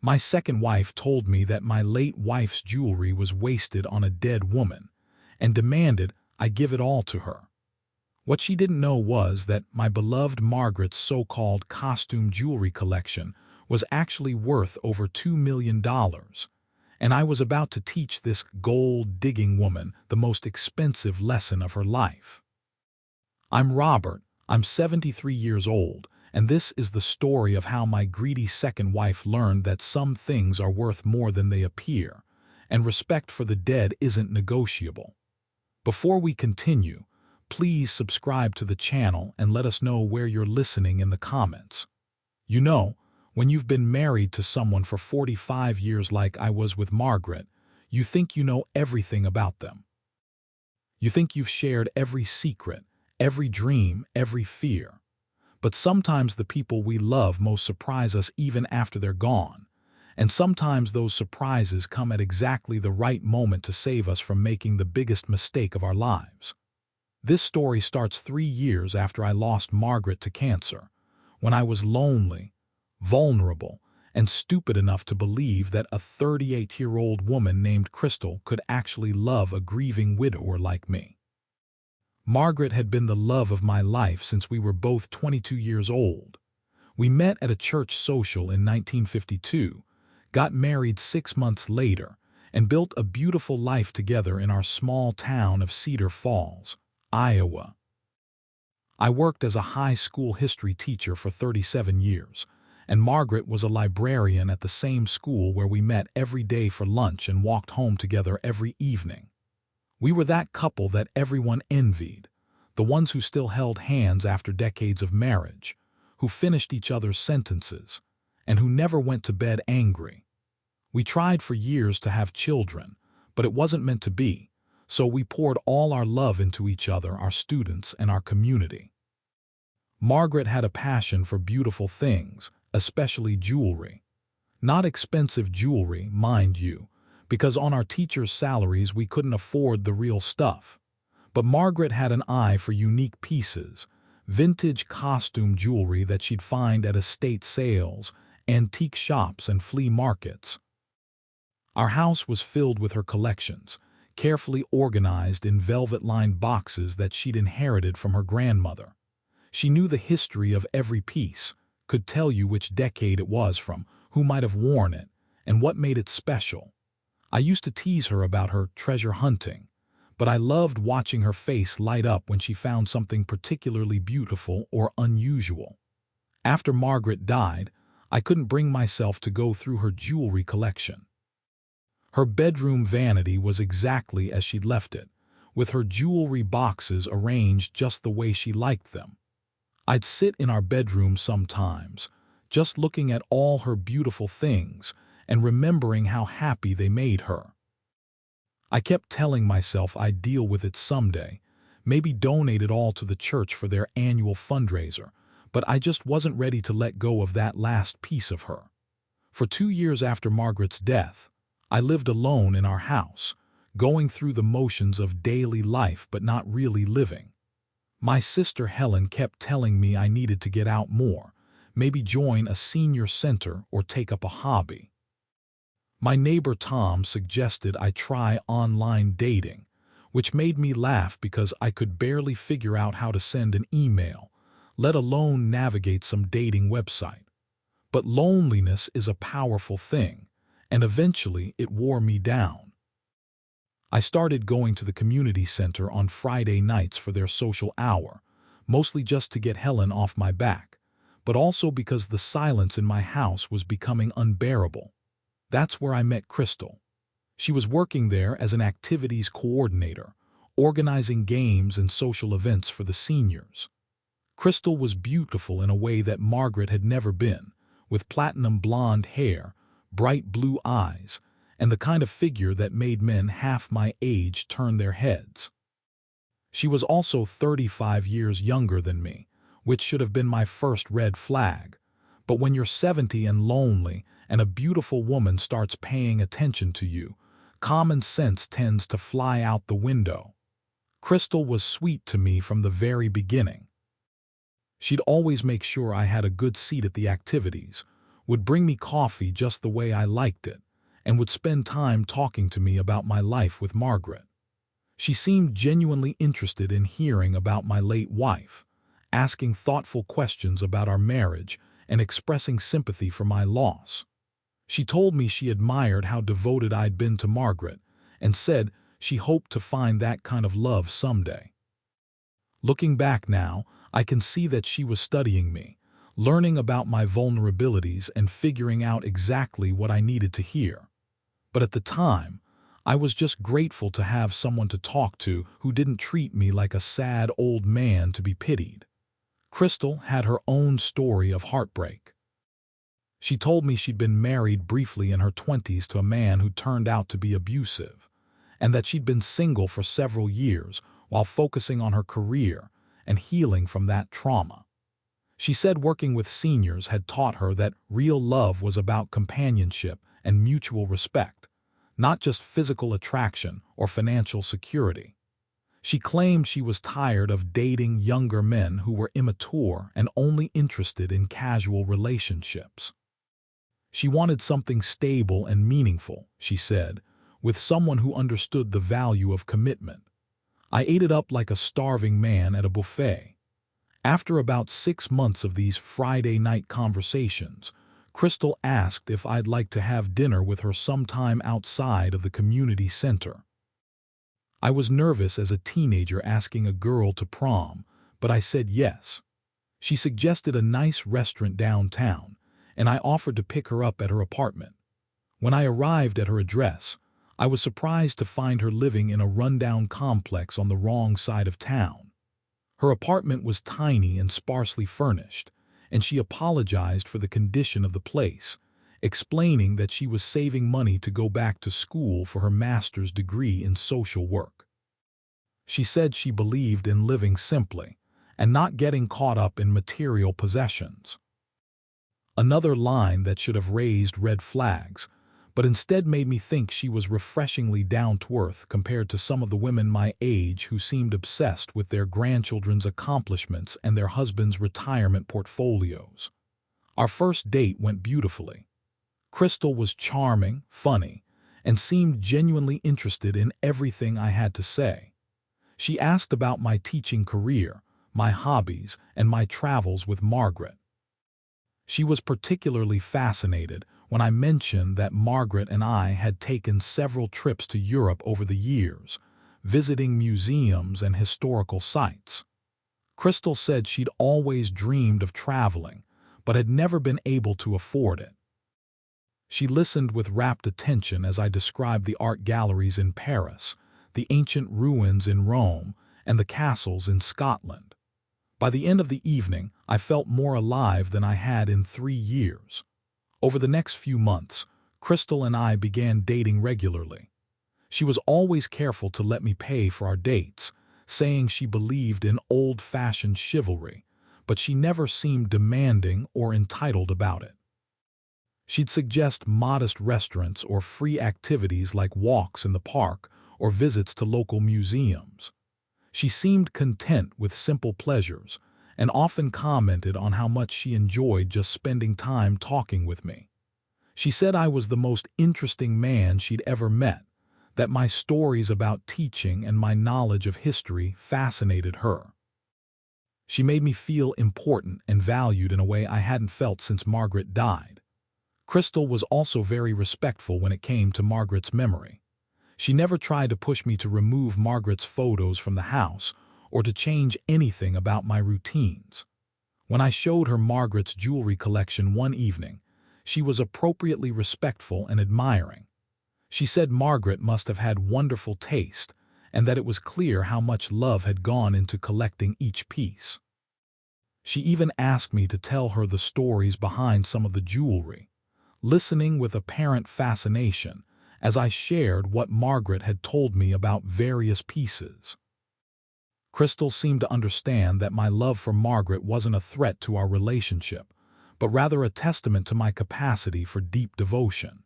My second wife told me that my late wife's jewelry was wasted on a dead woman and demanded I give it all to her. What she didn't know was that my beloved Margaret's so-called costume jewelry collection was actually worth over $2 million, and I was about to teach this gold-digging woman the most expensive lesson of her life. I'm Robert, I'm 73 years old, and this is the story of how my greedy second wife learned that some things are worth more than they appear, and respect for the dead isn't negotiable. Before we continue, please subscribe to the channel and let us know where you're listening in the comments. You know, when you've been married to someone for 45 years like I was with Margaret, you think you know everything about them. You think you've shared every secret, every dream, every fear. But sometimes the people we love most surprise us even after they're gone. And sometimes those surprises come at exactly the right moment to save us from making the biggest mistake of our lives. This story starts 3 years after I lost Margaret to cancer, when I was lonely, vulnerable, and stupid enough to believe that a 38-year-old woman named Crystal could actually love a grieving widower like me. Margaret had been the love of my life since we were both 22 years old. We met at a church social in 1952, got married 6 months later, and built a beautiful life together in our small town of Cedar Falls, Iowa. I worked as a high school history teacher for 37 years, and Margaret was a librarian at the same school where we met every day for lunch and walked home together every evening. We were that couple that everyone envied, the ones who still held hands after decades of marriage, who finished each other's sentences, and who never went to bed angry. We tried for years to have children, but it wasn't meant to be. So we poured all our love into each other, our students, and our community. Margaret had a passion for beautiful things, especially jewelry. Not expensive jewelry, mind you, because on our teachers' salaries we couldn't afford the real stuff. But Margaret had an eye for unique pieces, vintage costume jewelry that she'd find at estate sales, antique shops, and flea markets. Our house was filled with her collections, carefully organized in velvet-lined boxes that she'd inherited from her grandmother. She knew the history of every piece, could tell you which decade it was from, who might have worn it, and what made it special. I used to tease her about her treasure hunting, but I loved watching her face light up when she found something particularly beautiful or unusual. After Margaret died, I couldn't bring myself to go through her jewelry collection. Her bedroom vanity was exactly as she'd left it, with her jewelry boxes arranged just the way she liked them. I'd sit in our bedroom sometimes, just looking at all her beautiful things and remembering how happy they made her. I kept telling myself I'd deal with it someday, maybe donate it all to the church for their annual fundraiser, but I just wasn't ready to let go of that last piece of her. For 2 years after Margaret's death, I lived alone in our house, going through the motions of daily life but not really living. My sister Helen kept telling me I needed to get out more, maybe join a senior center or take up a hobby. My neighbor Tom suggested I try online dating, which made me laugh because I could barely figure out how to send an email, let alone navigate some dating website. But loneliness is a powerful thing, and eventually it wore me down. I started going to the community center on Friday nights for their social hour, mostly just to get Helen off my back, but also because the silence in my house was becoming unbearable. That's where I met Crystal. She was working there as an activities coordinator, organizing games and social events for the seniors. Crystal was beautiful in a way that Margaret had never been, with platinum blonde hair, bright blue eyes, and the kind of figure that made men half my age turn their heads. She was also 35 years younger than me, which should have been my first red flag. But when you're 70 and lonely and a beautiful woman starts paying attention to you, common sense tends to fly out the window. Crystal was sweet to me from the very beginning. She'd always make sure I had a good seat at the activities, would bring me coffee just the way I liked it, and would spend time talking to me about my life with Margaret. She seemed genuinely interested in hearing about my late wife, asking thoughtful questions about our marriage and expressing sympathy for my loss. She told me she admired how devoted I'd been to Margaret and said she hoped to find that kind of love someday. Looking back now, I can see that she was studying me, learning about my vulnerabilities and figuring out exactly what I needed to hear. But at the time, I was just grateful to have someone to talk to who didn't treat me like a sad old man to be pitied. Crystal had her own story of heartbreak. She told me she'd been married briefly in her 20s to a man who turned out to be abusive, and that she'd been single for several years while focusing on her career and healing from that trauma. She said working with seniors had taught her that real love was about companionship and mutual respect, not just physical attraction or financial security. She claimed she was tired of dating younger men who were immature and only interested in casual relationships. She wanted something stable and meaningful, she said, with someone who understood the value of commitment. I ate it up like a starving man at a buffet. After about 6 months of these Friday night conversations, Crystal asked if I'd like to have dinner with her sometime outside of the community center. I was nervous as a teenager asking a girl to prom, but I said yes. She suggested a nice restaurant downtown, and I offered to pick her up at her apartment. When I arrived at her address, I was surprised to find her living in a rundown complex on the wrong side of town. Her apartment was tiny and sparsely furnished, and she apologized for the condition of the place, explaining that she was saving money to go back to school for her master's degree in social work. She said she believed in living simply and not getting caught up in material possessions. Another line that should have raised red flags, but instead made me think she was refreshingly down-to-earth compared to some of the women my age who seemed obsessed with their grandchildren's accomplishments and their husbands' retirement portfolios. Our first date went beautifully. Crystal was charming, funny, and seemed genuinely interested in everything I had to say. She asked about my teaching career, my hobbies, and my travels with Margaret. She was particularly fascinated when I mentioned that Margaret and I had taken several trips to Europe over the years, visiting museums and historical sites. Crystal said she'd always dreamed of traveling, but had never been able to afford it. She listened with rapt attention as I described the art galleries in Paris, the ancient ruins in Rome, and the castles in Scotland. By the end of the evening, I felt more alive than I had in 3 years. Over the next few months, Crystal and I began dating regularly. She was always careful to let me pay for our dates, saying she believed in old-fashioned chivalry, but she never seemed demanding or entitled about it. She'd suggest modest restaurants or free activities like walks in the park or visits to local museums. She seemed content with simple pleasures and often commented on how much she enjoyed just spending time talking with me. She said I was the most interesting man she'd ever met, that my stories about teaching and my knowledge of history fascinated her. She made me feel important and valued in a way I hadn't felt since Margaret died. Crystal was also very respectful when it came to Margaret's memory. She never tried to push me to remove Margaret's photos from the house or to change anything about my routines. When I showed her Margaret's jewelry collection one evening, she was appropriately respectful and admiring. She said Margaret must have had wonderful taste and that it was clear how much love had gone into collecting each piece. She even asked me to tell her the stories behind some of the jewelry, listening with apparent fascination as I shared what Margaret had told me about various pieces. Crystal seemed to understand that my love for Margaret wasn't a threat to our relationship, but rather a testament to my capacity for deep devotion.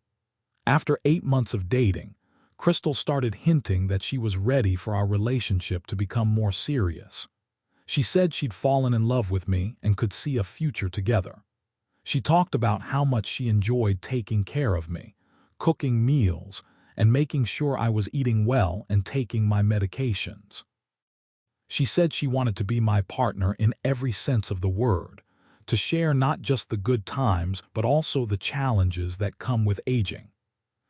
After 8 months of dating, Crystal started hinting that she was ready for our relationship to become more serious. She said she'd fallen in love with me and could see a future together. She talked about how much she enjoyed taking care of me, cooking meals, and making sure I was eating well and taking my medications. She said she wanted to be my partner in every sense of the word, to share not just the good times but also the challenges that come with aging.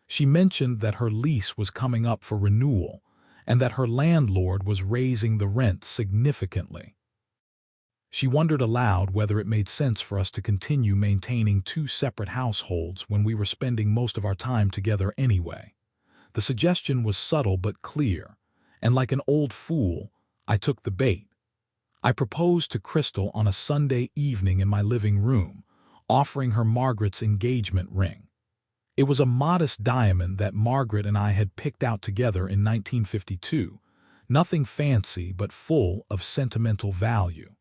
She mentioned that her lease was coming up for renewal and that her landlord was raising the rent significantly. She wondered aloud whether it made sense for us to continue maintaining two separate households when we were spending most of our time together anyway. The suggestion was subtle but clear, and like an old fool, I took the bait. I proposed to Crystal on a Sunday evening in my living room, offering her Margaret's engagement ring. It was a modest diamond that Margaret and I had picked out together in 1952, nothing fancy but full of sentimental value.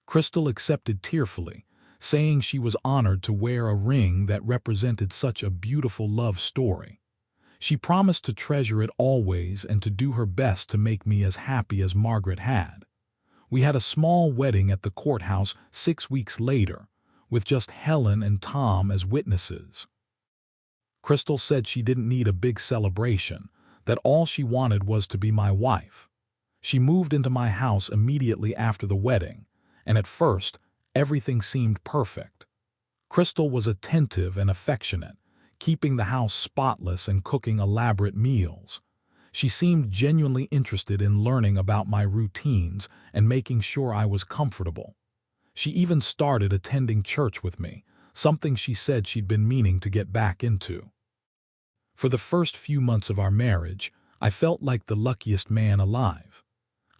Crystal accepted tearfully, saying she was honored to wear a ring that represented such a beautiful love story. She promised to treasure it always and to do her best to make me as happy as Margaret had. We had a small wedding at the courthouse 6 weeks later, with just Helen and Tom as witnesses. Crystal said she didn't need a big celebration, that all she wanted was to be my wife. She moved into my house immediately after the wedding, and at first, everything seemed perfect. Crystal was attentive and affectionate, keeping the house spotless and cooking elaborate meals. She seemed genuinely interested in learning about my routines and making sure I was comfortable. She even started attending church with me, something she said she'd been meaning to get back into. For the first few months of our marriage, I felt like the luckiest man alive.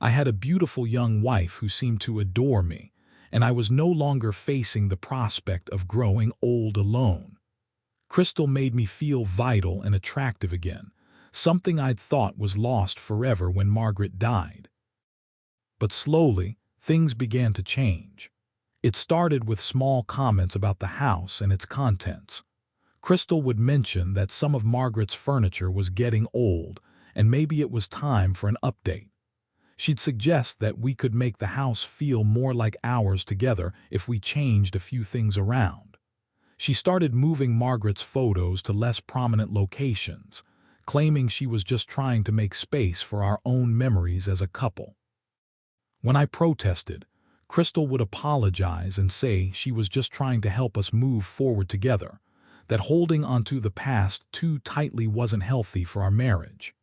I had a beautiful young wife who seemed to adore me, and I was no longer facing the prospect of growing old alone. Crystal made me feel vital and attractive again, something I'd thought was lost forever when Margaret died. But slowly, things began to change. It started with small comments about the house and its contents. Crystal would mention that some of Margaret's furniture was getting old and maybe it was time for an update. She'd suggest that we could make the house feel more like ours together if we changed a few things around. She started moving Margaret's photos to less prominent locations, claiming she was just trying to make space for our own memories as a couple. When I protested, Crystal would apologize and say she was just trying to help us move forward together, that holding onto the past too tightly wasn't healthy for our marriage.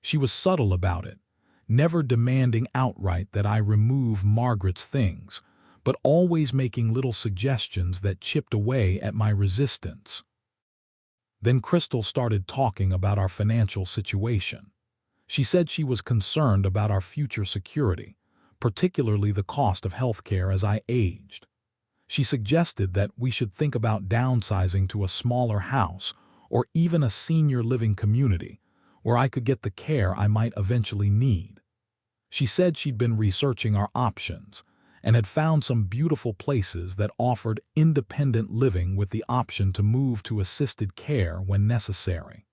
She was subtle about it, never demanding outright that I remove Margaret's things, but always making little suggestions that chipped away at my resistance. Then Crystal started talking about our financial situation. She said she was concerned about our future security, particularly the cost of healthcare as I aged. She suggested that we should think about downsizing to a smaller house or even a senior living community where I could get the care I might eventually need. She said she'd been researching our options and had found some beautiful places that offered independent living with the option to move to assisted care when necessary.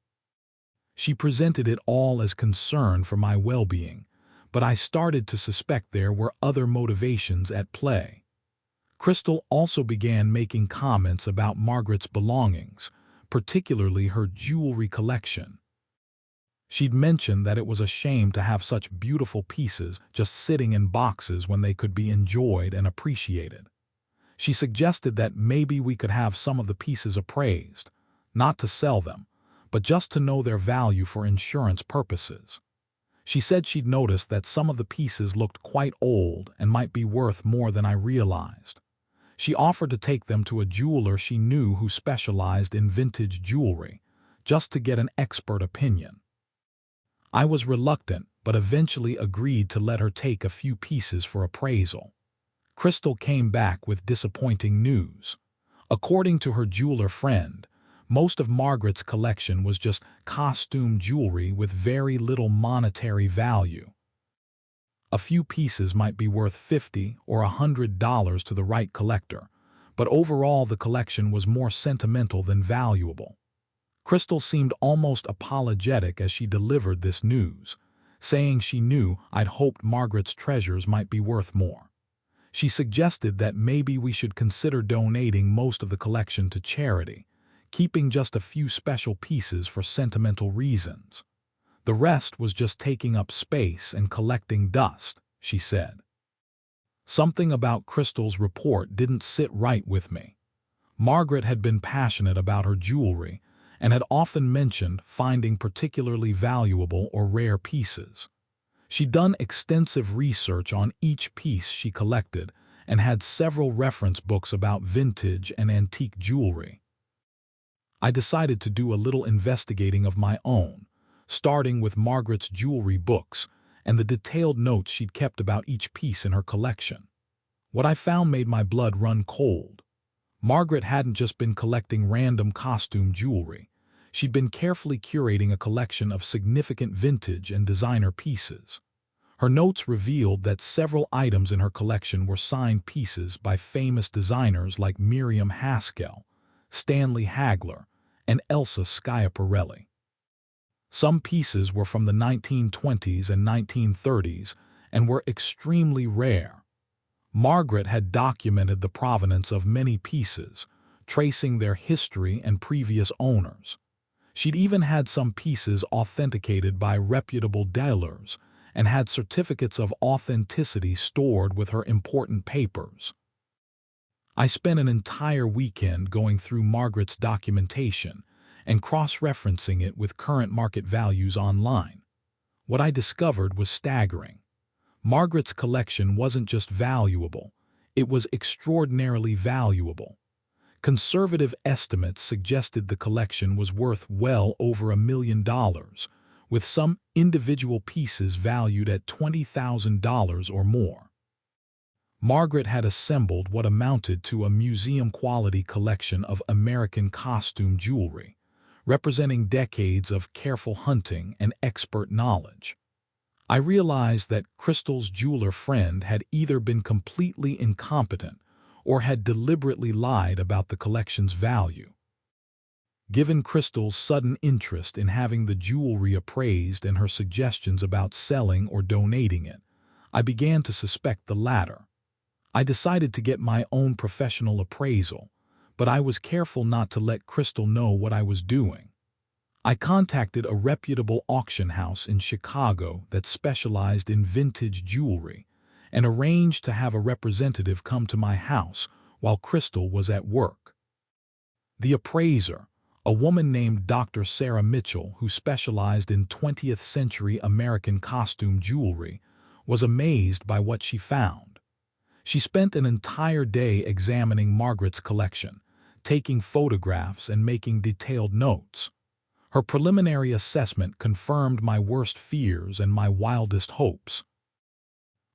She presented it all as concern for my well-being, but I started to suspect there were other motivations at play. Crystal also began making comments about Margaret's belongings, particularly her jewelry collection. She'd mentioned that it was a shame to have such beautiful pieces just sitting in boxes when they could be enjoyed and appreciated. She suggested that maybe we could have some of the pieces appraised, not to sell them, but just to know their value for insurance purposes. She said she'd noticed that some of the pieces looked quite old and might be worth more than I realized. She offered to take them to a jeweler she knew who specialized in vintage jewelry, just to get an expert opinion. I was reluctant, but eventually agreed to let her take a few pieces for appraisal. Crystal came back with disappointing news. According to her jeweler friend, most of Margaret's collection was just costume jewelry with very little monetary value. A few pieces might be worth $50 or $100 to the right collector, but overall the collection was more sentimental than valuable. Crystal seemed almost apologetic as she delivered this news, saying she knew I'd hoped Margaret's treasures might be worth more. She suggested that maybe we should consider donating most of the collection to charity, keeping just a few special pieces for sentimental reasons. The rest was just taking up space and collecting dust, she said. Something about Crystal's report didn't sit right with me. Margaret had been passionate about her jewelry and had often mentioned finding particularly valuable or rare pieces. She'd done extensive research on each piece she collected and had several reference books about vintage and antique jewelry. I decided to do a little investigating of my own, starting with Margaret's jewelry books and the detailed notes she'd kept about each piece in her collection. What I found made my blood run cold. Margaret hadn't just been collecting random costume jewelry. She'd been carefully curating a collection of significant vintage and designer pieces. Her notes revealed that several items in her collection were signed pieces by famous designers like Miriam Haskell, Stanley Hagler, and Elsa Schiaparelli. Some pieces were from the 1920s and 1930s and were extremely rare. Margaret had documented the provenance of many pieces, tracing their history and previous owners. She'd even had some pieces authenticated by reputable dealers and had certificates of authenticity stored with her important papers. I spent an entire weekend going through Margaret's documentation and cross-referencing it with current market values online. What I discovered was staggering. Margaret's collection wasn't just valuable, it was extraordinarily valuable. Conservative estimates suggested the collection was worth well over $1 million, with some individual pieces valued at $20,000 or more. Margaret had assembled what amounted to a museum-quality collection of American costume jewelry, representing decades of careful hunting and expert knowledge. I realized that Crystal's jeweler friend had either been completely incompetent or had deliberately lied about the collection's value. Given Crystal's sudden interest in having the jewelry appraised and her suggestions about selling or donating it, I began to suspect the latter. I decided to get my own professional appraisal, but I was careful not to let Crystal know what I was doing. I contacted a reputable auction house in Chicago that specialized in vintage jewelry and arranged to have a representative come to my house while Crystal was at work. The appraiser, a woman named Dr. Sarah Mitchell who specialized in 20th century American costume jewelry, was amazed by what she found. She spent an entire day examining Margaret's collection, taking photographs and making detailed notes. Her preliminary assessment confirmed my worst fears and my wildest hopes.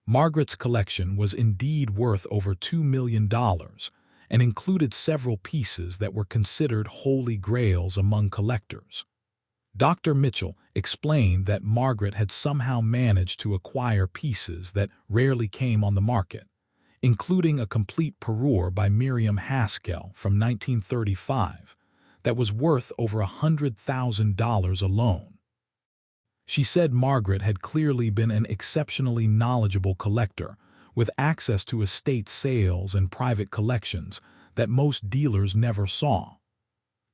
Margaret's collection was indeed worth over $2 million and included several pieces that were considered holy grails among collectors. Dr. Mitchell explained that Margaret had somehow managed to acquire pieces that rarely came on the market, including a complete parure by Miriam Haskell from 1935 that was worth over $100,000 alone. She said Margaret had clearly been an exceptionally knowledgeable collector with access to estate sales and private collections that most dealers never saw.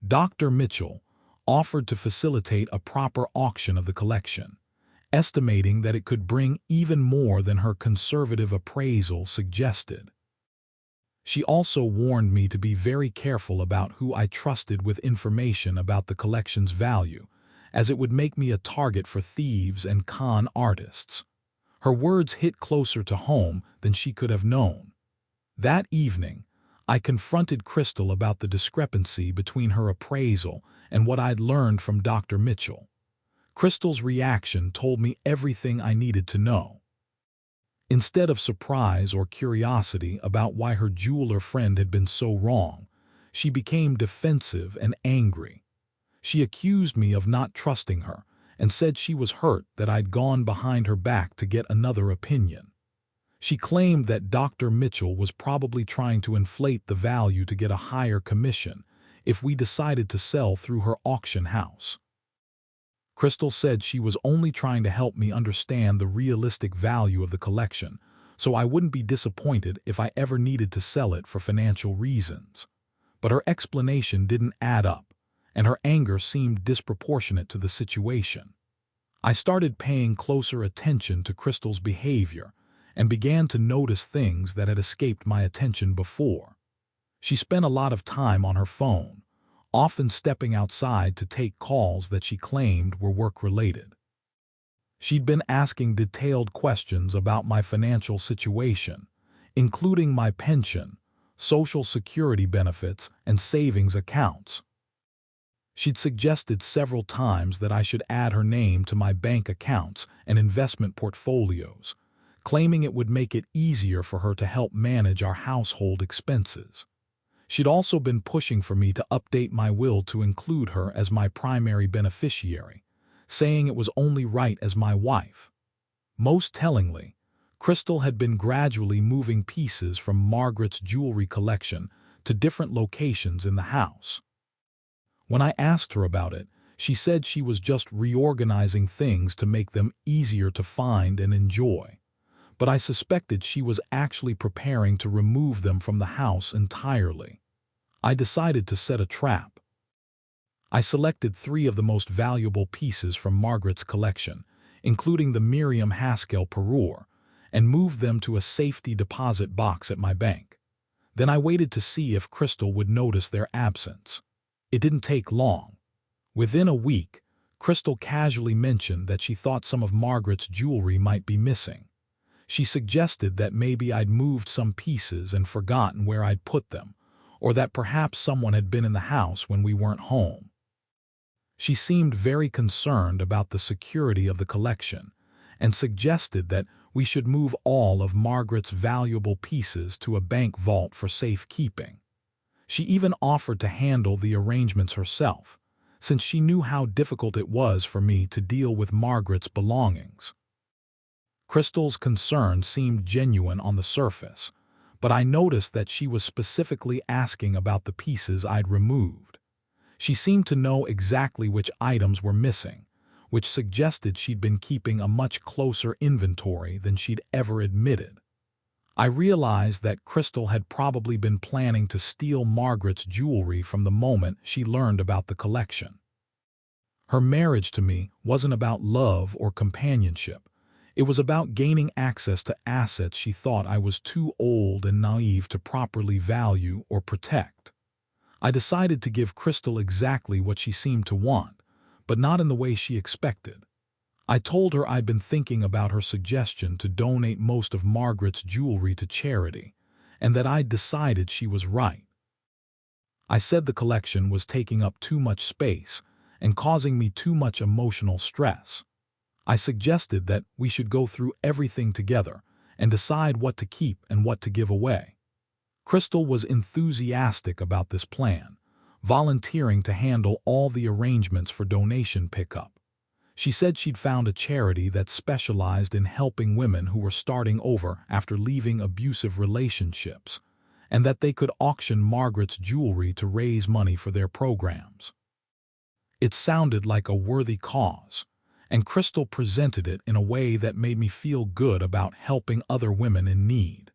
Dr. Mitchell offered to facilitate a proper auction of the collection, estimating that it could bring even more than her conservative appraisal suggested. She also warned me to be very careful about who I trusted with information about the collection's value, as it would make me a target for thieves and con artists. Her words hit closer to home than she could have known. That evening, I confronted Crystal about the discrepancy between her appraisal and what I'd learned from Dr. Mitchell. Crystal's reaction told me everything I needed to know. Instead of surprise or curiosity about why her jeweler friend had been so wrong, she became defensive and angry. She accused me of not trusting her and said she was hurt that I'd gone behind her back to get another opinion. She claimed that Dr. Mitchell was probably trying to inflate the value to get a higher commission if we decided to sell through her auction house. Crystal said she was only trying to help me understand the realistic value of the collection so I wouldn't be disappointed if I ever needed to sell it for financial reasons. But her explanation didn't add up, and her anger seemed disproportionate to the situation. I started paying closer attention to Crystal's behavior and began to notice things that had escaped my attention before. She spent a lot of time on her phone, often stepping outside to take calls that she claimed were work-related. She'd been asking detailed questions about my financial situation, including my pension, Social Security benefits, and savings accounts. She'd suggested several times that I should add her name to my bank accounts and investment portfolios, claiming it would make it easier for her to help manage our household expenses. She'd also been pushing for me to update my will to include her as my primary beneficiary, saying it was only right as my wife. Most tellingly, Crystal had been gradually moving pieces from Margaret's jewelry collection to different locations in the house. When I asked her about it, she said she was just reorganizing things to make them easier to find and enjoy. But I suspected she was actually preparing to remove them from the house entirely. I decided to set a trap. I selected 3 of the most valuable pieces from Margaret's collection, including the Miriam Haskell Perur, and moved them to a safety deposit box at my bank. Then I waited to see if Crystal would notice their absence. It didn't take long. Within a week, Crystal casually mentioned that she thought some of Margaret's jewelry might be missing. She suggested that maybe I'd moved some pieces and forgotten where I'd put them, or that perhaps someone had been in the house when we weren't home. She seemed very concerned about the security of the collection and suggested that we should move all of Margaret's valuable pieces to a bank vault for safekeeping. She even offered to handle the arrangements herself, since she knew how difficult it was for me to deal with Margaret's belongings. Crystal's concern seemed genuine on the surface, but I noticed that she was specifically asking about the pieces I'd removed. She seemed to know exactly which items were missing, which suggested she'd been keeping a much closer inventory than she'd ever admitted. I realized that Crystal had probably been planning to steal Margaret's jewelry from the moment she learned about the collection. Her marriage to me wasn't about love or companionship. It was about gaining access to assets she thought I was too old and naive to properly value or protect. I decided to give Crystal exactly what she seemed to want, but not in the way she expected. I told her I'd been thinking about her suggestion to donate most of Margaret's jewelry to charity, and that I'd decided she was right. I said the collection was taking up too much space and causing me too much emotional stress. I suggested that we should go through everything together and decide what to keep and what to give away. Crystal was enthusiastic about this plan, volunteering to handle all the arrangements for donation pickup. She said she'd found a charity that specialized in helping women who were starting over after leaving abusive relationships, and that they could auction Margaret's jewelry to raise money for their programs. It sounded like a worthy cause, and Crystal presented it in a way that made me feel good about helping other women in need.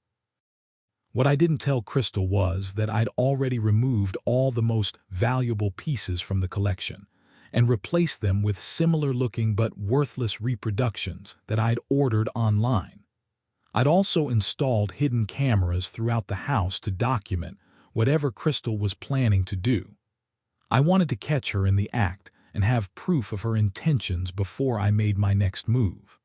What I didn't tell Crystal was that I'd already removed all the most valuable pieces from the collection and replaced them with similar-looking but worthless reproductions that I'd ordered online. I'd also installed hidden cameras throughout the house to document whatever Crystal was planning to do. I wanted to catch her in the act and have proof of her intentions before I made my next move.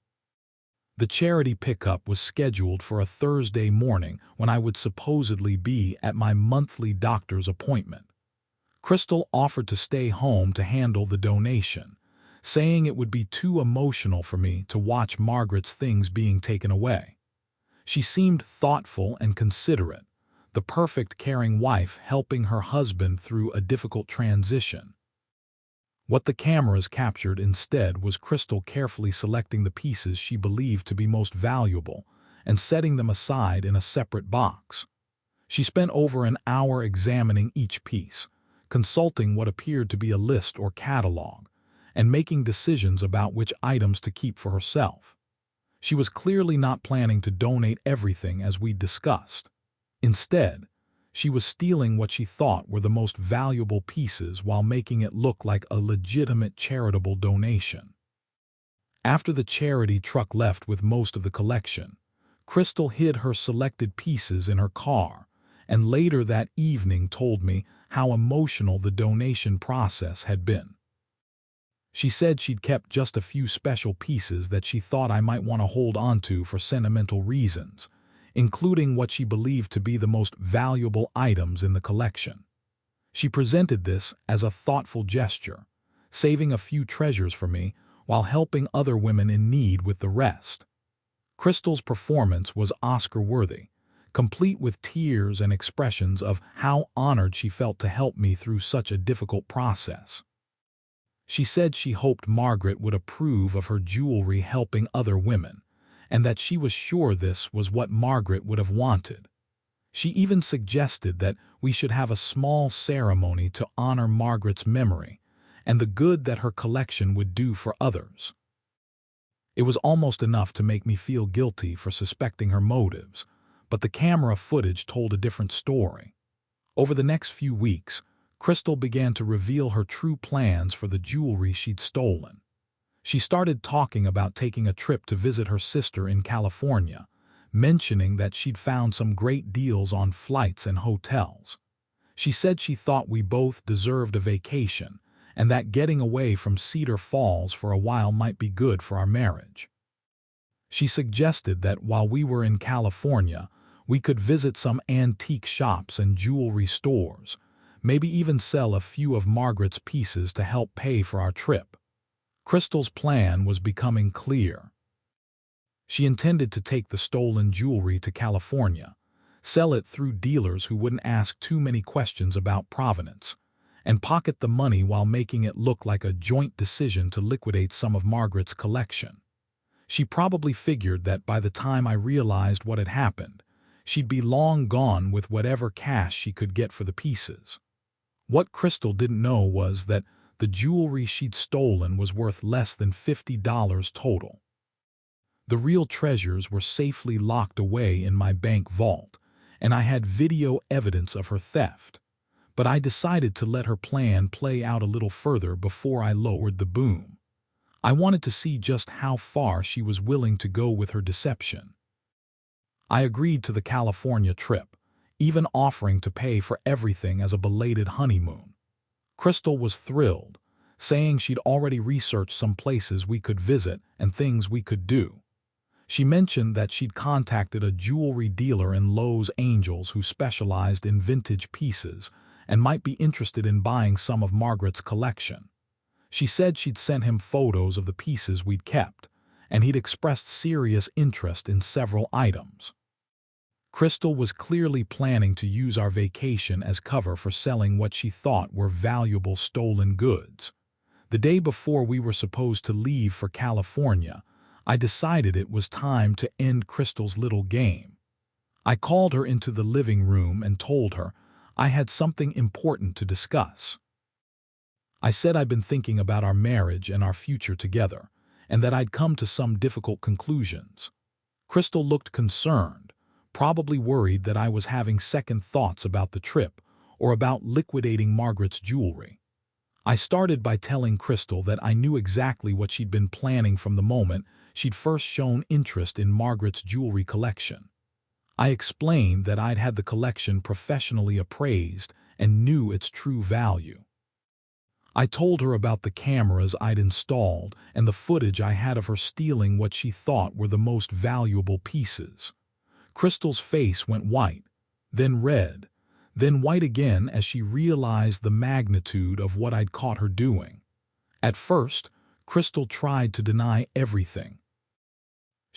The charity pickup was scheduled for a Thursday morning when I would supposedly be at my monthly doctor's appointment. Crystal offered to stay home to handle the donation, saying it would be too emotional for me to watch Margaret's things being taken away. She seemed thoughtful and considerate, the perfect caring wife helping her husband through a difficult transition. What the cameras captured instead was Crystal carefully selecting the pieces she believed to be most valuable and setting them aside in a separate box. She spent over an hour examining each piece, consulting what appeared to be a list or catalog, and making decisions about which items to keep for herself. She was clearly not planning to donate everything as we discussed. Instead, she was stealing what she thought were the most valuable pieces while making it look like a legitimate charitable donation. After the charity truck left with most of the collection, Crystal hid her selected pieces in her car and later that evening told me how emotional the donation process had been. She said she'd kept just a few special pieces that she thought I might want to hold onto for sentimental reasons, including what she believed to be the most valuable items in the collection. She presented this as a thoughtful gesture, saving a few treasures for me while helping other women in need with the rest. Crystal's performance was Oscar-worthy, complete with tears and expressions of how honored she felt to help me through such a difficult process. She said she hoped Margaret would approve of her jewelry helping other women, and that she was sure this was what Margaret would have wanted. She even suggested that we should have a small ceremony to honor Margaret's memory and the good that her collection would do for others. It was almost enough to make me feel guilty for suspecting her motives, but the camera footage told a different story. Over the next few weeks, Crystal began to reveal her true plans for the jewelry she'd stolen. She started talking about taking a trip to visit her sister in California, mentioning that she'd found some great deals on flights and hotels. She said she thought we both deserved a vacation and that getting away from Cedar Falls for a while might be good for our marriage. She suggested that while we were in California, we could visit some antique shops and jewelry stores, maybe even sell a few of Margaret's pieces to help pay for our trip. Crystal's plan was becoming clear. She intended to take the stolen jewelry to California, sell it through dealers who wouldn't ask too many questions about provenance, and pocket the money while making it look like a joint decision to liquidate some of Margaret's collection. She probably figured that by the time I realized what had happened, she'd be long gone with whatever cash she could get for the pieces. What Crystal didn't know was that the jewelry she'd stolen was worth less than $50 total. The real treasures were safely locked away in my bank vault, and I had video evidence of her theft. But I decided to let her plan play out a little further before I lowered the boom. I wanted to see just how far she was willing to go with her deception. I agreed to the California trip, even offering to pay for everything as a belated honeymoon. Crystal was thrilled, saying she'd already researched some places we could visit and things we could do. She mentioned that she'd contacted a jewelry dealer in Los Angeles who specialized in vintage pieces and might be interested in buying some of Margaret's collection. She said she'd sent him photos of the pieces we'd kept, and he'd expressed serious interest in several items. Crystal was clearly planning to use our vacation as cover for selling what she thought were valuable stolen goods. The day before we were supposed to leave for California, I decided it was time to end Crystal's little game. I called her into the living room and told her I had something important to discuss. I said I'd been thinking about our marriage and our future together, and that I'd come to some difficult conclusions. Crystal looked concerned, probably worried that I was having second thoughts about the trip or about liquidating Margaret's jewelry. I started by telling Crystal that I knew exactly what she'd been planning from the moment she'd first shown interest in Margaret's jewelry collection. I explained that I'd had the collection professionally appraised and knew its true value. I told her about the cameras I'd installed and the footage I had of her stealing what she thought were the most valuable pieces. Crystal's face went white, then red, then white again as she realized the magnitude of what I'd caught her doing. At first, Crystal tried to deny everything.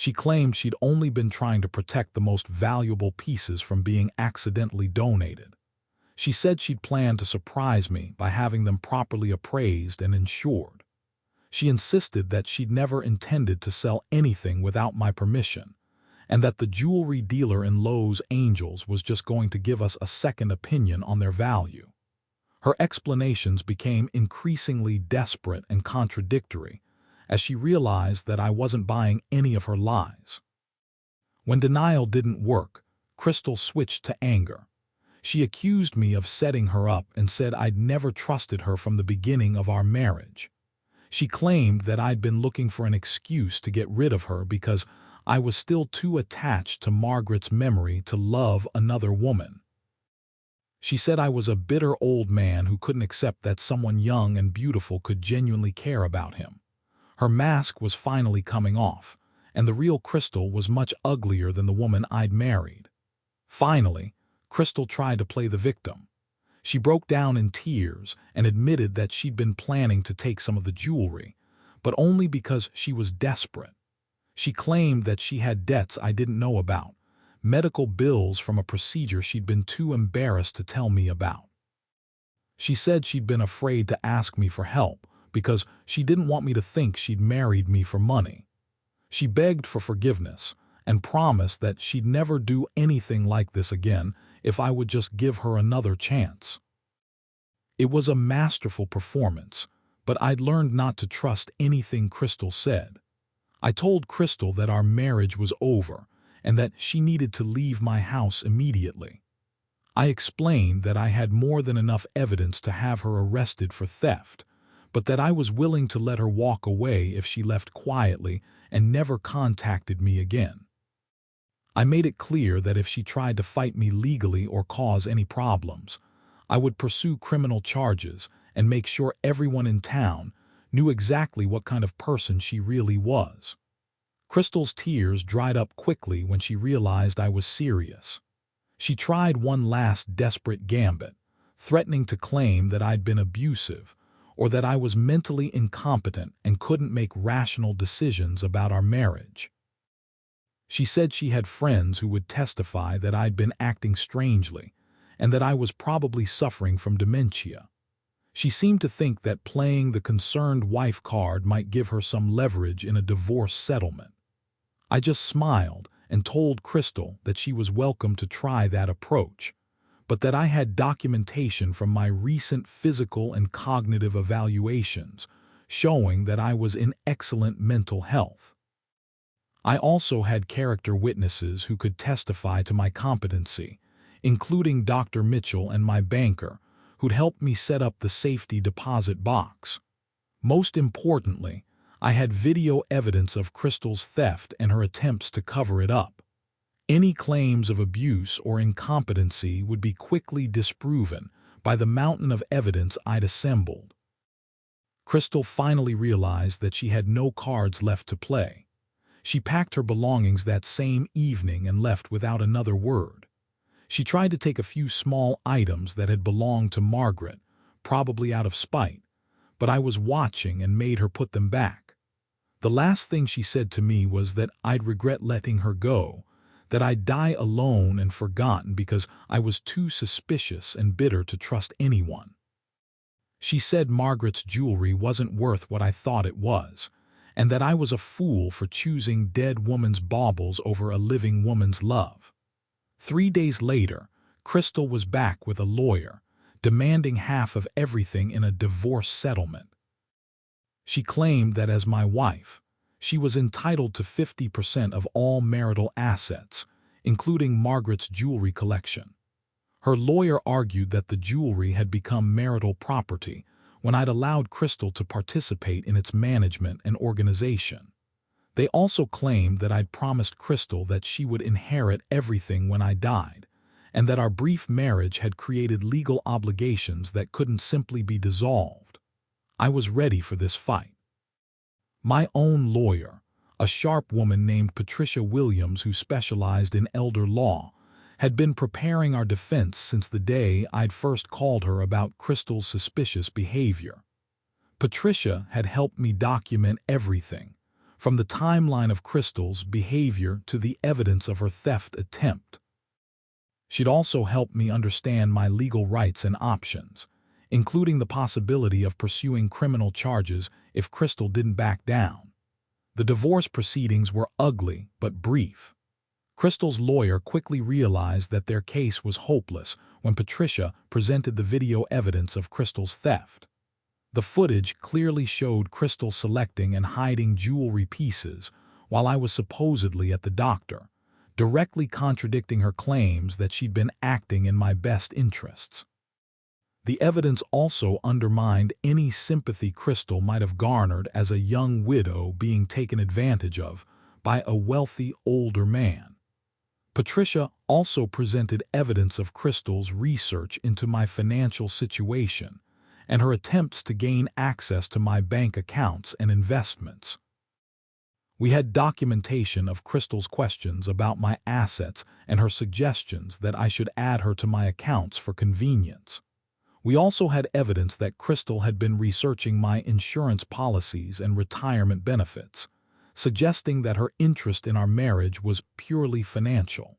She claimed she'd only been trying to protect the most valuable pieces from being accidentally donated. She said she'd planned to surprise me by having them properly appraised and insured. She insisted that she'd never intended to sell anything without my permission, and that the jewelry dealer in Los Angeles was just going to give us a second opinion on their value. Her explanations became increasingly desperate and contradictory, as she realized that I wasn't buying any of her lies. When denial didn't work, Crystal switched to anger. She accused me of setting her up and said I'd never trusted her from the beginning of our marriage. She claimed that I'd been looking for an excuse to get rid of her because I was still too attached to Margaret's memory to love another woman. She said I was a bitter old man who couldn't accept that someone young and beautiful could genuinely care about him. Her mask was finally coming off, and the real Crystal was much uglier than the woman I'd married. Finally, Crystal tried to play the victim. She broke down in tears and admitted that she'd been planning to take some of the jewelry, but only because she was desperate. She claimed that she had debts I didn't know about, medical bills from a procedure she'd been too embarrassed to tell me about. She said she'd been afraid to ask me for help because she didn't want me to think she'd married me for money. She begged for forgiveness and promised that she'd never do anything like this again if I would just give her another chance. It was a masterful performance, but I'd learned not to trust anything Crystal said. I told Crystal that our marriage was over and that she needed to leave my house immediately. I explained that I had more than enough evidence to have her arrested for theft, but that I was willing to let her walk away if she left quietly and never contacted me again. I made it clear that if she tried to fight me legally or cause any problems, I would pursue criminal charges and make sure everyone in town knew exactly what kind of person she really was. Crystal's tears dried up quickly when she realized I was serious. She tried one last desperate gambit, threatening to claim that I'd been abusive or that I was mentally incompetent and couldn't make rational decisions about our marriage. She said she had friends who would testify that I'd been acting strangely and that I was probably suffering from dementia. She seemed to think that playing the concerned wife card might give her some leverage in a divorce settlement. I just smiled and told Crystal that she was welcome to try that approach, but that I had documentation from my recent physical and cognitive evaluations showing that I was in excellent mental health. I also had character witnesses who could testify to my competency, including Dr. Mitchell and my banker, who'd helped me set up the safety deposit box. Most importantly, I had video evidence of Crystal's theft and her attempts to cover it up. Any claims of abuse or incompetency would be quickly disproven by the mountain of evidence I'd assembled. Crystal finally realized that she had no cards left to play. She packed her belongings that same evening and left without another word. She tried to take a few small items that had belonged to Margaret, probably out of spite, but I was watching and made her put them back. The last thing she said to me was that I'd regret letting her go, that I'd die alone and forgotten because I was too suspicious and bitter to trust anyone. She said Margaret's jewelry wasn't worth what I thought it was, and that I was a fool for choosing dead woman's baubles over a living woman's love. 3 days later, Crystal was back with a lawyer, demanding half of everything in a divorce settlement. She claimed that as my wife, she was entitled to 50% of all marital assets, including Margaret's jewelry collection. Her lawyer argued that the jewelry had become marital property when I'd allowed Crystal to participate in its management and organization. They also claimed that I'd promised Crystal that she would inherit everything when I died, and that our brief marriage had created legal obligations that couldn't simply be dissolved. I was ready for this fight. My own lawyer, a sharp woman named Patricia Williams who specialized in elder law, had been preparing our defense since the day I'd first called her about Crystal's suspicious behavior. Patricia had helped me document everything, from the timeline of Crystal's behavior to the evidence of her theft attempt. She'd also helped me understand my legal rights and options, including the possibility of pursuing criminal charges if Crystal didn't back down. The divorce proceedings were ugly but brief. Crystal's lawyer quickly realized that their case was hopeless when Patricia presented the video evidence of Crystal's theft. The footage clearly showed Crystal selecting and hiding jewelry pieces while I was supposedly at the doctor, directly contradicting her claims that she'd been acting in my best interests. The evidence also undermined any sympathy Crystal might have garnered as a young widow being taken advantage of by a wealthy older man. Patricia also presented evidence of Crystal's research into my financial situation and her attempts to gain access to my bank accounts and investments. We had documentation of Crystal's questions about my assets and her suggestions that I should add her to my accounts for convenience. We also had evidence that Crystal had been researching my insurance policies and retirement benefits, suggesting that her interest in our marriage was purely financial.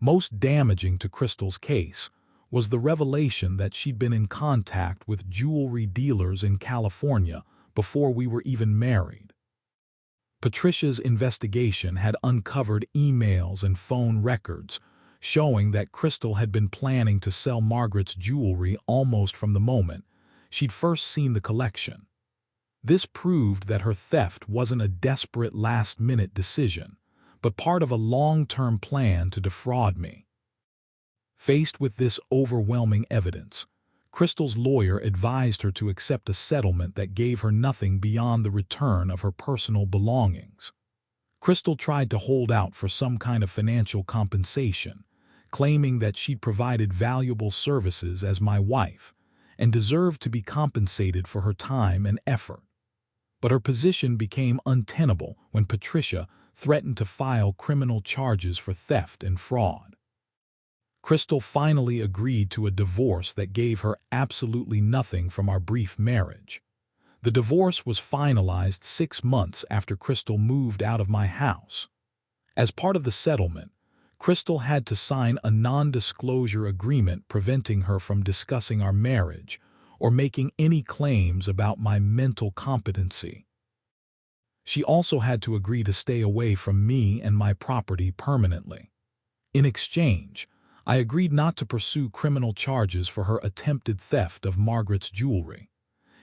Most damaging to Crystal's case was the revelation that she'd been in contact with jewelry dealers in California before we were even married. Patricia's investigation had uncovered emails and phone records showing that Crystal had been planning to sell Margaret's jewelry almost from the moment she'd first seen the collection. This proved that her theft wasn't a desperate last-minute decision, but part of a long-term plan to defraud me. Faced with this overwhelming evidence, Crystal's lawyer advised her to accept a settlement that gave her nothing beyond the return of her personal belongings. Crystal tried to hold out for some kind of financial compensation, claiming that she'd provided valuable services as my wife and deserved to be compensated for her time and effort. But her position became untenable when Patricia threatened to file criminal charges for theft and fraud. Crystal finally agreed to a divorce that gave her absolutely nothing from our brief marriage. The divorce was finalized 6 months after Crystal moved out of my house. As part of the settlement, Crystal had to sign a non-disclosure agreement preventing her from discussing our marriage or making any claims about my mental competency. She also had to agree to stay away from me and my property permanently. In exchange, I agreed not to pursue criminal charges for her attempted theft of Margaret's jewelry.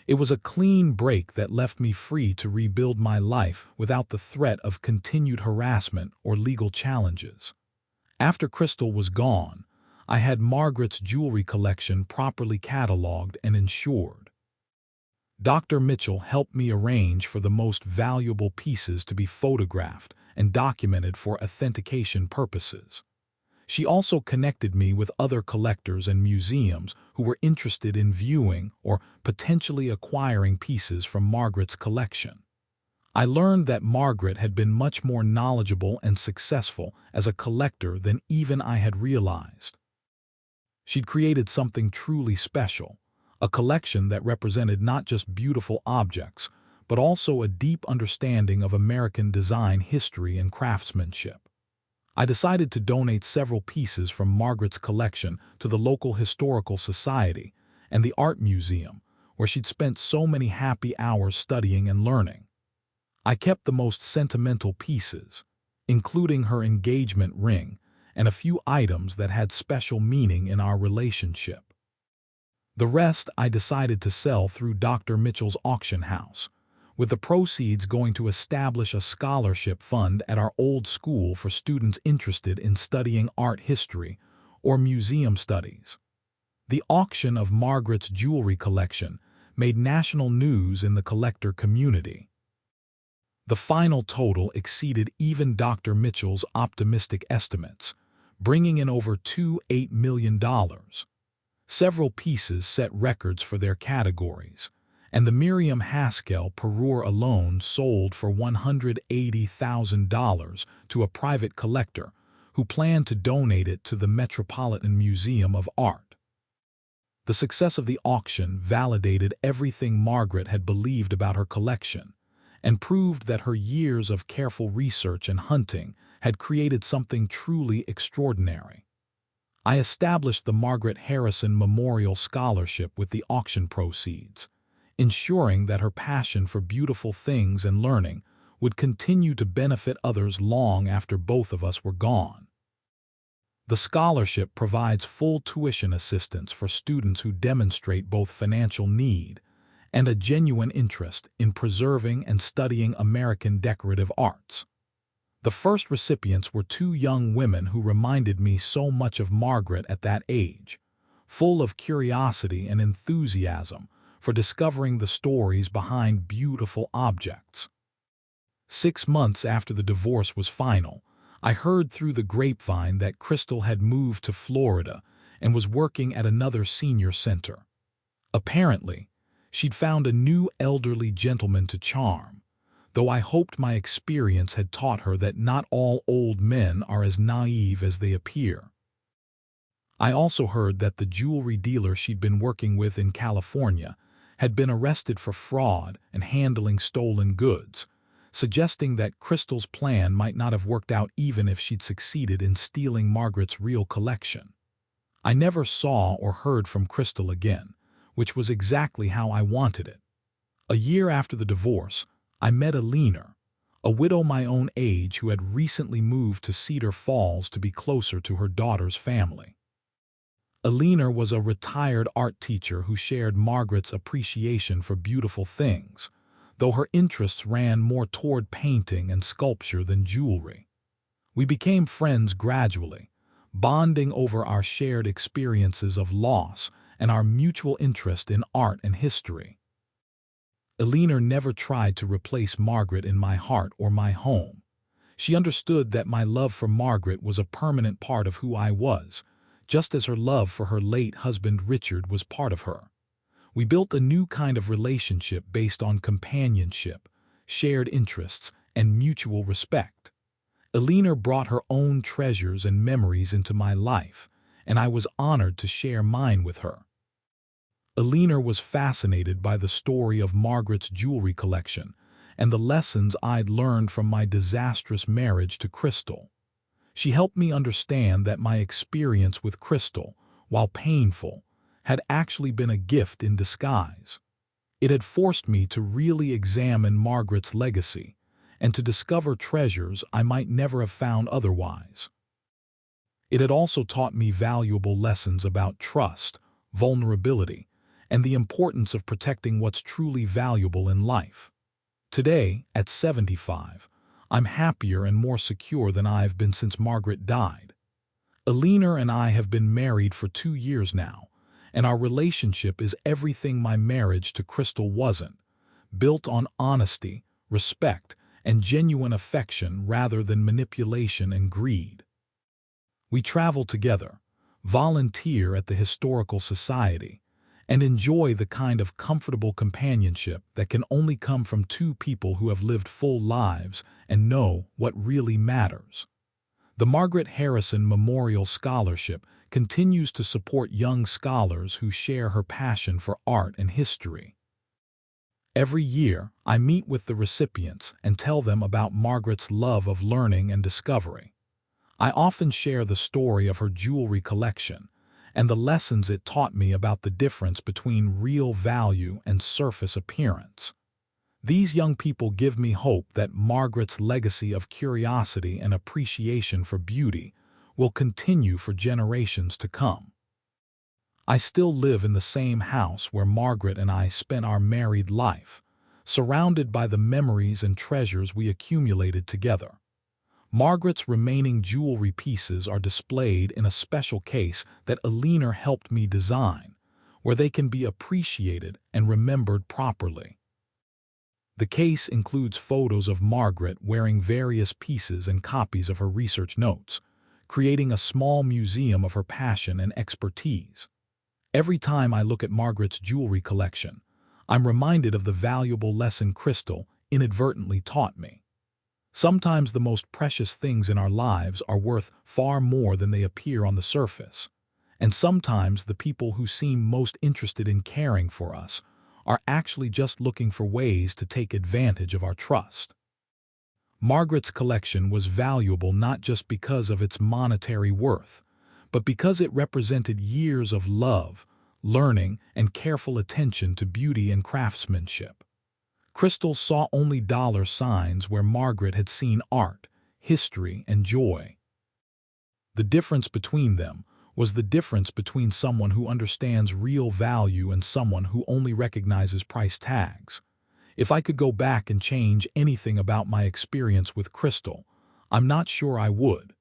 It was a clean break that left me free to rebuild my life without the threat of continued harassment or legal challenges. After Crystal was gone, I had Margaret's jewelry collection properly cataloged and insured. Dr. Mitchell helped me arrange for the most valuable pieces to be photographed and documented for authentication purposes. She also connected me with other collectors and museums who were interested in viewing or potentially acquiring pieces from Margaret's collection. I learned that Margaret had been much more knowledgeable and successful as a collector than even I had realized. She'd created something truly special, a collection that represented not just beautiful objects, but also a deep understanding of American design history and craftsmanship. I decided to donate several pieces from Margaret's collection to the local historical society and the art museum, where she'd spent so many happy hours studying and learning. I kept the most sentimental pieces, including her engagement ring and a few items that had special meaning in our relationship. The rest I decided to sell through Dr. Mitchell's auction house, with the proceeds going to establish a scholarship fund at our old school for students interested in studying art history or museum studies. The auction of Margaret's jewelry collection made national news in the collector community. The final total exceeded even Dr. Mitchell's optimistic estimates, bringing in over $8 million. Several pieces set records for their categories, and the Miriam Haskell Perur alone sold for $180,000 to a private collector who planned to donate it to the Metropolitan Museum of Art. The success of the auction validated everything Margaret had believed about her collection and proved that her years of careful research and hunting had created something truly extraordinary. I established the Margaret Harrison Memorial Scholarship with the auction proceeds, ensuring that her passion for beautiful things and learning would continue to benefit others long after both of us were gone. The scholarship provides full tuition assistance for students who demonstrate both financial need and a genuine interest in preserving and studying American decorative arts. The first recipients were two young women who reminded me so much of Margaret at that age, full of curiosity and enthusiasm for discovering the stories behind beautiful objects. 6 months after the divorce was final, I heard through the grapevine that Crystal had moved to Florida and was working at another senior center. Apparently, she'd found a new elderly gentleman to charm, though I hoped my experience had taught her that not all old men are as naive as they appear. I also heard that the jewelry dealer she'd been working with in California had been arrested for fraud and handling stolen goods, suggesting that Crystal's plan might not have worked out even if she'd succeeded in stealing Margaret's real collection. I never saw or heard from Crystal again, which was exactly how I wanted it. A year after the divorce, I met Alina, a widow my own age who had recently moved to Cedar Falls to be closer to her daughter's family. Alina was a retired art teacher who shared Margaret's appreciation for beautiful things, though her interests ran more toward painting and sculpture than jewelry. We became friends gradually, bonding over our shared experiences of loss and our mutual interest in art and history. Alina never tried to replace Margaret in my heart or my home. She understood that my love for Margaret was a permanent part of who I was, just as her love for her late husband Richard was part of her. We built a new kind of relationship based on companionship, shared interests, and mutual respect. Alina brought her own treasures and memories into my life, and I was honored to share mine with her. Alina was fascinated by the story of Margaret's jewelry collection and the lessons I'd learned from my disastrous marriage to Crystal. She helped me understand that my experience with Crystal, while painful, had actually been a gift in disguise. It had forced me to really examine Margaret's legacy and to discover treasures I might never have found otherwise. It had also taught me valuable lessons about trust, vulnerability, and the importance of protecting what's truly valuable in life. Today, at 75, I'm happier and more secure than I've been since Margaret died. Alina and I have been married for 2 years now, and our relationship is everything my marriage to Crystal wasn't, built on honesty, respect, and genuine affection rather than manipulation and greed. We travel together, volunteer at the Historical Society, and enjoy the kind of comfortable companionship that can only come from two people who have lived full lives and know what really matters. The Margaret Harrison Memorial Scholarship continues to support young scholars who share her passion for art and history. Every year, I meet with the recipients and tell them about Margaret's love of learning and discovery. I often share the story of her jewelry collection and the lessons it taught me about the difference between real value and surface appearance. These young people give me hope that Margaret's legacy of curiosity and appreciation for beauty will continue for generations to come. I still live in the same house where Margaret and I spent our married life, surrounded by the memories and treasures we accumulated together. Margaret's remaining jewelry pieces are displayed in a special case that Alina helped me design, where they can be appreciated and remembered properly. The case includes photos of Margaret wearing various pieces and copies of her research notes, creating a small museum of her passion and expertise. Every time I look at Margaret's jewelry collection, I'm reminded of the valuable lesson Crystal inadvertently taught me. Sometimes the most precious things in our lives are worth far more than they appear on the surface, and sometimes the people who seem most interested in caring for us are actually just looking for ways to take advantage of our trust. Margaret's collection was valuable not just because of its monetary worth, but because it represented years of love, learning, and careful attention to beauty and craftsmanship. Crystal saw only dollar signs where Margaret had seen art, history, and joy. The difference between them was the difference between someone who understands real value and someone who only recognizes price tags. If I could go back and change anything about my experience with Crystal, I'm not sure I would.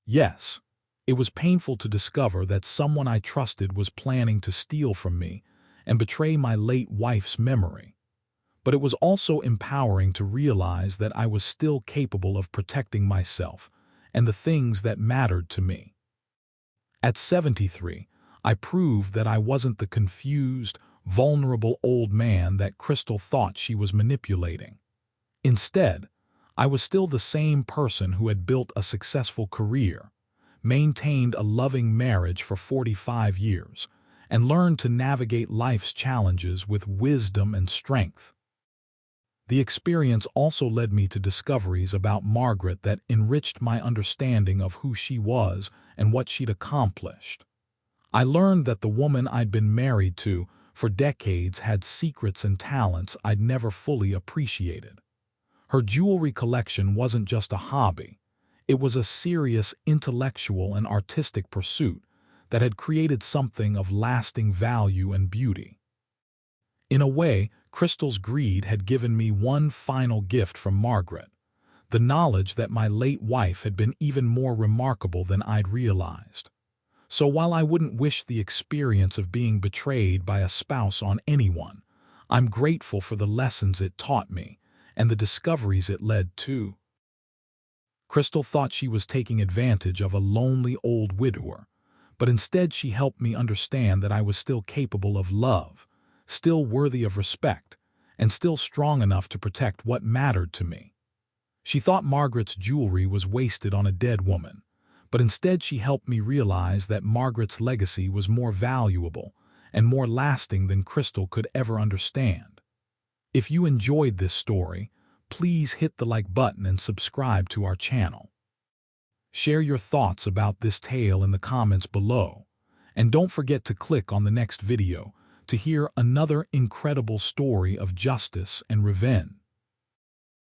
Yes, it was painful to discover that someone I trusted was planning to steal from me and betray my late wife's memory. But it was also empowering to realize that I was still capable of protecting myself and the things that mattered to me. At 73, I proved that I wasn't the confused, vulnerable old man that Crystal thought she was manipulating. Instead, I was still the same person who had built a successful career, maintained a loving marriage for 45 years, and learned to navigate life's challenges with wisdom and strength. The experience also led me to discoveries about Margaret that enriched my understanding of who she was and what she'd accomplished. I learned that the woman I'd been married to for decades had secrets and talents I'd never fully appreciated. Her jewelry collection wasn't just a hobby. It was a serious intellectual and artistic pursuit that had created something of lasting value and beauty. In a way, Crystal's greed had given me one final gift from Margaret, the knowledge that my late wife had been even more remarkable than I'd realized. So while I wouldn't wish the experience of being betrayed by a spouse on anyone, I'm grateful for the lessons it taught me and the discoveries it led to. Crystal thought she was taking advantage of a lonely old widower, but instead she helped me understand that I was still capable of love, still worthy of respect, and still strong enough to protect what mattered to me. She thought Margaret's jewelry was wasted on a dead woman, but instead she helped me realize that Margaret's legacy was more valuable and more lasting than Crystal could ever understand. If you enjoyed this story, please hit the like button and subscribe to our channel. Share your thoughts about this tale in the comments below, and don't forget to click on the next video to hear another incredible story of justice and revenge.